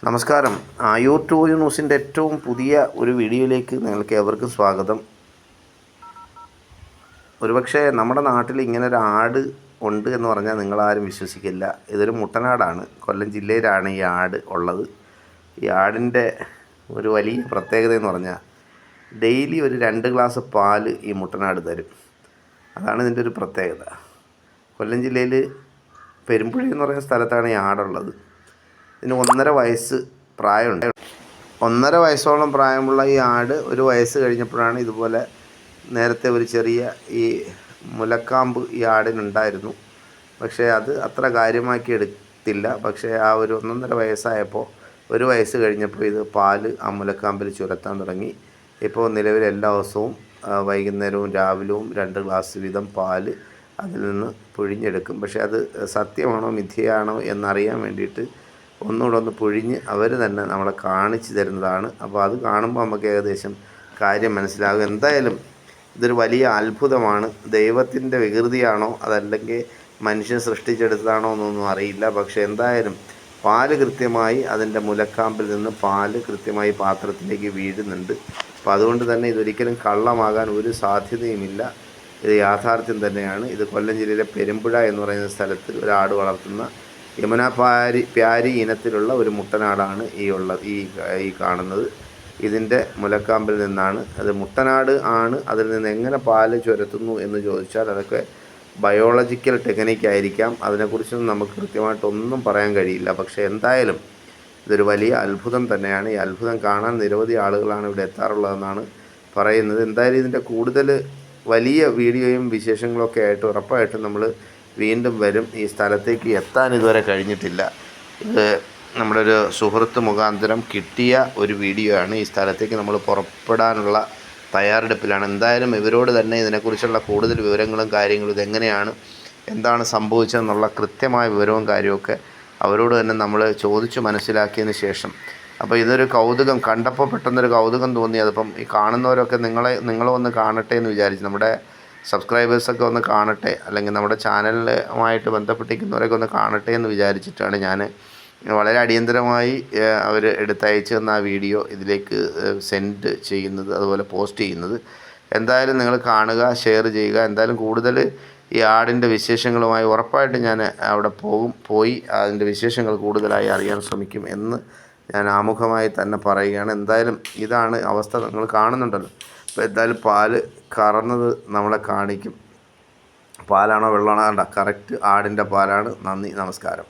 നമസ്കാരം. ആയൂർ ടു ന്യൂസിൻ്റെ ഏറ്റവും പുതിയ ഒരു വീഡിയോയിലേക്ക് നിങ്ങൾക്ക് ഏവർക്കും സ്വാഗതം. ഒരുപക്ഷെ നമ്മുടെ നാട്ടിൽ ഇങ്ങനെ ഒരു ആട് ഉണ്ട് എന്ന് പറഞ്ഞാൽ നിങ്ങളാരും വിശ്വസിക്കില്ല. ഇതൊരു മുട്ടനാടാണ്. കൊല്ലം ജില്ലയിലാണ് ഈ ആട് ഉള്ളത്. ഈ ആടിൻ്റെ ഒരു വലിയ പ്രത്യേകത എന്ന് പറഞ്ഞാൽ ഡെയിലി ഒരു 2 ഗ്ലാസ് പാല് ഈ മുട്ടനാട് തരും. അതാണ് ഇതിൻ്റെ ഒരു പ്രത്യേകത. കൊല്ലം ജില്ലയിൽ പെരുമ്പുഴ എന്ന് പറയുന്ന സ്ഥലത്താണ് ഈ ആടുള്ളത്. ഇതിന് 1.5 വയസ്സ് പ്രായമുണ്ട്. 1.5 വയസ്സോളം പ്രായമുള്ള ഈ ആട് ഒരു വയസ്സ് കഴിഞ്ഞപ്പോഴാണ് ഇതുപോലെ നേരത്തെ ഒരു ചെറിയ ഈ മുലക്കാമ്പ് ഈ ആടിനുണ്ടായിരുന്നു. പക്ഷേ അത് അത്ര കാര്യമാക്കി എടുത്തില്ല. പക്ഷേ ആ ഒരു 1.5 വയസ്സായപ്പോൾ, ഒരു വയസ്സ് കഴിഞ്ഞപ്പോൾ ഇത് പാല് ആ മുലക്കാമ്പിൽ ചുരത്താൻ തുടങ്ങി. ഇപ്പോൾ നിലവിൽ എല്ലാ ദിവസവും വൈകുന്നേരവും രാവിലെയും 2 ഗ്ലാസ് വീതം പാല് അതിൽ നിന്ന് പിഴിഞ്ഞെടുക്കും. പക്ഷേ അത് സത്യമാണോ മിഥ്യയാണോ എന്നറിയാൻ വേണ്ടിയിട്ട് ഒന്നുകൂടെ ഒന്ന് പൊഴിഞ്ഞ് അവർ തന്നെ നമ്മളെ കാണിച്ചു തരുന്നതാണ്. അപ്പോൾ അത് കാണുമ്പോൾ നമുക്ക് ഏകദേശം കാര്യം മനസ്സിലാകും. എന്തായാലും ഇതൊരു വലിയ അത്ഭുതമാണ്. ദൈവത്തിൻ്റെ വികൃതിയാണോ അതല്ലെങ്കിൽ മനുഷ്യൻ സൃഷ്ടിച്ചെടുത്തതാണോ എന്നൊന്നും അറിയില്ല. പക്ഷേ എന്തായാലും പാല് കൃത്യമായി അതിൻ്റെ മുലക്കാമ്പിൽ നിന്ന് പാല് കൃത്യമായി പാത്രത്തിലേക്ക് വീഴുന്നുണ്ട്. അപ്പോൾ അതുകൊണ്ട് തന്നെ ഇതൊരിക്കലും കള്ളമാകാൻ ഒരു സാധ്യതയുമില്ല. ഇത് യാഥാർത്ഥ്യം തന്നെയാണ്. ഇത് കൊല്ലം ജില്ലയിലെ പെരുമ്പുഴ എന്ന് പറയുന്ന സ്ഥലത്ത് ഒരു ആട് വളർത്തുന്ന യമുന പ്യാരി ഇനത്തിലുള്ള ഒരു മുട്ടനാടാണ് ഈ കാണുന്നത്. ഇതിൻ്റെ മുലക്കാമ്പിൽ നിന്നാണ്. അത് മുട്ടനാട് ആണ്. അതിൽ നിന്ന് എങ്ങനെ പാല് ചുരത്തുന്നു എന്ന് ചോദിച്ചാൽ അതൊക്കെ ബയോളജിക്കൽ ടെക്നിക്കായിരിക്കാം. അതിനെക്കുറിച്ചൊന്നും നമുക്ക് കൃത്യമായിട്ടൊന്നും പറയാൻ കഴിയില്ല. പക്ഷേ എന്തായാലും ഇതൊരു വലിയ അത്ഭുതം തന്നെയാണ്. ഈ അത്ഭുതം കാണാൻ നിരവധി ആളുകളാണ് ഇവിടെ എത്താറുള്ളതെന്നാണ് പറയുന്നത്. എന്തായാലും ഇതിൻ്റെ കൂടുതൽ വലിയ വീഡിയോയും വിശേഷങ്ങളൊക്കെ ആയിട്ട് ഉറപ്പായിട്ടും നമ്മൾ വീണ്ടും വരും. ഈ സ്ഥലത്തേക്ക് എത്താൻ ഇതുവരെ കഴിഞ്ഞിട്ടില്ല. ഇത് നമ്മുടെ ഒരു സുഹൃത്ത് മുഖാന്തരം കിട്ടിയ ഒരു വീഡിയോ ആണ്. ഈ സ്ഥലത്തേക്ക് നമ്മൾ പുറപ്പെടാനുള്ള തയ്യാറെടുപ്പിലാണ്. എന്തായാലും ഇവരോട് തന്നെ ഇതിനെക്കുറിച്ചുള്ള കൂടുതൽ വിവരങ്ങളും കാര്യങ്ങളും, ഇതെങ്ങനെയാണ് എന്താണ് സംഭവിച്ചതെന്നുള്ള കൃത്യമായ വിവരവും കാര്യമൊക്കെ അവരോട് തന്നെ നമ്മൾ ചോദിച്ച് മനസ്സിലാക്കിയതിന് ശേഷം, അപ്പോൾ ഇതൊരു കൗതുകം കണ്ടപ്പോൾ പെട്ടെന്നൊരു കൗതുകം തോന്നി. അതിപ്പം ഈ കാണുന്നവരൊക്കെ നിങ്ങളൊന്ന് കാണട്ടെ എന്ന് വിചാരിച്ചു. നമ്മുടെ സബ്സ്ക്രൈബേഴ്സൊക്കെ ഒന്ന് കാണട്ടെ, അല്ലെങ്കിൽ നമ്മുടെ ചാനലുമായിട്ട് ബന്ധപ്പെട്ടിരിക്കുന്നവരൊക്കെ ഒന്ന് കാണട്ടെ എന്ന് വിചാരിച്ചിട്ടാണ് ഞാൻ വളരെ അടിയന്തരമായി അവർ എടുത്തയച്ചു തന്ന ആ വീഡിയോ ഇതിലേക്ക് സെൻഡ് ചെയ്യുന്നത്, അതുപോലെ പോസ്റ്റ് ചെയ്യുന്നത്. എന്തായാലും നിങ്ങൾ കാണുക, ഷെയർ ചെയ്യുക. എന്തായാലും കൂടുതൽ ഈ ആടിൻ്റെ വിശേഷങ്ങളുമായി ഉറപ്പായിട്ട് ഞാൻ അവിടെ പോയി അതിൻ്റെ വിശേഷങ്ങൾ കൂടുതലായി അറിയാൻ ശ്രമിക്കും എന്ന് ഞാൻ ആമുഖമായി തന്നെ പറയുകയാണ്. എന്തായാലും ഇതാണ് അവസ്ഥ, നിങ്ങൾ കാണുന്നുണ്ടല്ലോ. അപ്പോൾ എന്തായാലും പാല് കറന്നത് നമ്മളെ കാണിക്കും. പാലാണോ വെള്ളമാണോ? കറക്റ്റ് ആടിൻ്റെ പാലാണ്. നന്ദി, നമസ്കാരം.